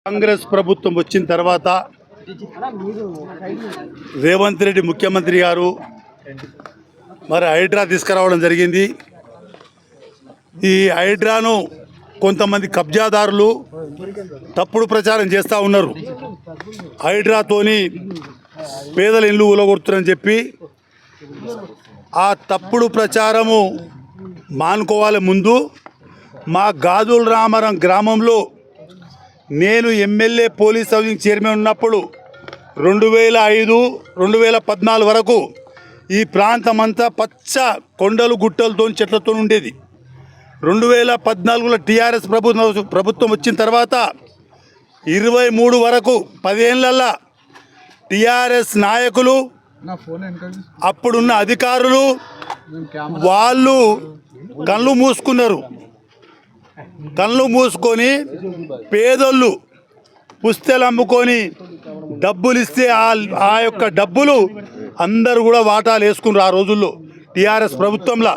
కాంగ్రెస్ ప్రభుత్వం వచ్చిన తర్వాత రేవంత్ రెడ్డి ముఖ్యమంత్రి గారు మరి హైడ్రా తీసుకురావడం జరిగింది. ఈ హైడ్రాను కొంతమంది కబ్జాదారులు తప్పుడు ప్రచారం చేస్తూ ఉన్నారు. హైడ్రాతోని పేదల ఇల్లు ఊలగొడుతున్నారని చెప్పి ఆ తప్పుడు ప్రచారము మానుకోవాలి. ముందు మా గాజుల రామారం గ్రామంలో నేను ఎమ్మెల్యే పోలీస్ హౌసింగ్ చైర్మన్ ఉన్నప్పుడు 2005, 2014 వరకు ఈ ప్రాంతం అంతా పచ్చ కొండలు గుట్టలతో చెట్లతో ఉండేది. 2014లో టీఆర్ఎస్ ప్రభుత్వం వచ్చిన తర్వాత 23 వరకు 10 ఏళ్ళల్లో టీఆర్ఎస్ నాయకులు అప్పుడున్న అధికారులు వాళ్ళు కళ్ళు మూసుకున్నారు. కళ్ళు మూసుకొని పేదోళ్ళు పుస్తెలు అమ్ముకొని డబ్బులు ఇస్తే ఆ యొక్క డబ్బులు అందరూ కూడా వాటాలు వేసుకున్నారు. ఆ రోజుల్లో టీఆర్ఎస్ ప్రభుత్వంలో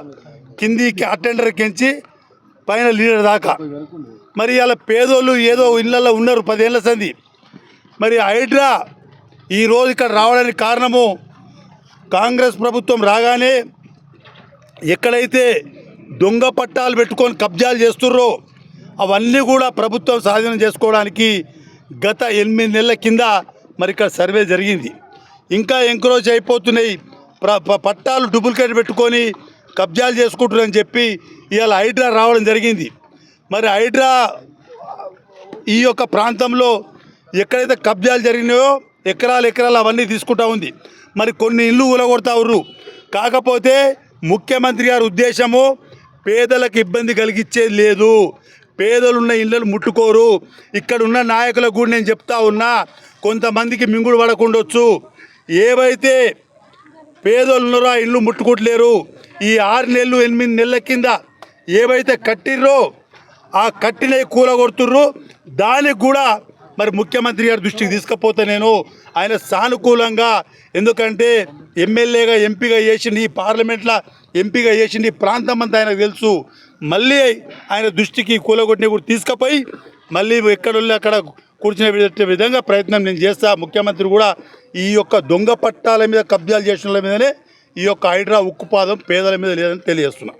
కిందికి అటెండర్ కించి పైన లీడర్ దాకా. మరి అలా పేదోళ్ళు ఏదో ఇళ్ళల్లో ఉన్నారు 10 ఏళ్ళ సంది. మరి హైడ్రా ఈరోజు ఇక్కడ రావడానికి కారణము కాంగ్రెస్ ప్రభుత్వం రాగానే ఎక్కడైతే దొంగ పట్టాలు పెట్టుకొని కబ్జాలు చేస్తుర్రో అవన్నీ కూడా ప్రభుత్వం స్వాధీనం చేసుకోవడానికి గత 8 నెలల కింద మరి ఇక్కడ సర్వే జరిగింది. ఇంకా ఎంక్రోచ్ అయిపోతున్నాయి, పట్టాలు డూప్లికేట్ పెట్టుకొని కబ్జాలు చేసుకుంటున్నారని చెప్పి ఇవాళ హైడ్రా రావడం జరిగింది. మరి హైడ్రా ఈ యొక్క ప్రాంతంలో ఎక్కడైతే కబ్జాలు జరిగినాయో ఎకరాలు అవన్నీ తీసుకుంటా ఉంది. మరి కొన్ని ఇళ్ళు ఊలగొడతా ఉర్రు. కాకపోతే ముఖ్యమంత్రి గారి ఉద్దేశము పేదలకు ఇబ్బంది కలిగించేది లేదు. పేదలున్న ఇళ్ళను ముట్టుకోరు. ఇక్కడ ఉన్న నాయకులకు కూడా నేను చెప్తా ఉన్నా, కొంతమందికి మింగుడు పడకుండొచ్చు. ఏవైతే పేదలు ఉన్నారో ఆ ఇళ్ళు ముట్టుకోవట్లేరు. ఈ 6 నెలలు 8 నెలల కింద ఏవైతే కట్టిర్రో ఆ కట్టినవి కూలగొడుతుర్రు. దానికి కూడా మరి ముఖ్యమంత్రి గారి దృష్టికి తీసుకపోతే నేను ఆయన సానుకూలంగా, ఎందుకంటే ఎమ్మెల్యేగా ఎంపీగా చేసింది, ఈ పార్లమెంట్లో ఎంపీగా చేసింది, ఈ ప్రాంతం అంతా ఆయనకు తెలుసు. మళ్ళీ ఆయన దృష్టికి కూలగొట్టిన కూడా తీసుకుపోయి మళ్ళీ ఎక్కడొల్లి అక్కడ కూర్చునే విధంగా ప్రయత్నం నేను చేస్తా. ముఖ్యమంత్రి కూడా ఈ యొక్క దొంగ పట్టాల మీద కబ్జాలు చేసిన మీదనే ఈ యొక్క హైడ్రా ఉక్కుపాదం పేదల మీద లేదని తెలియజేస్తున్నా.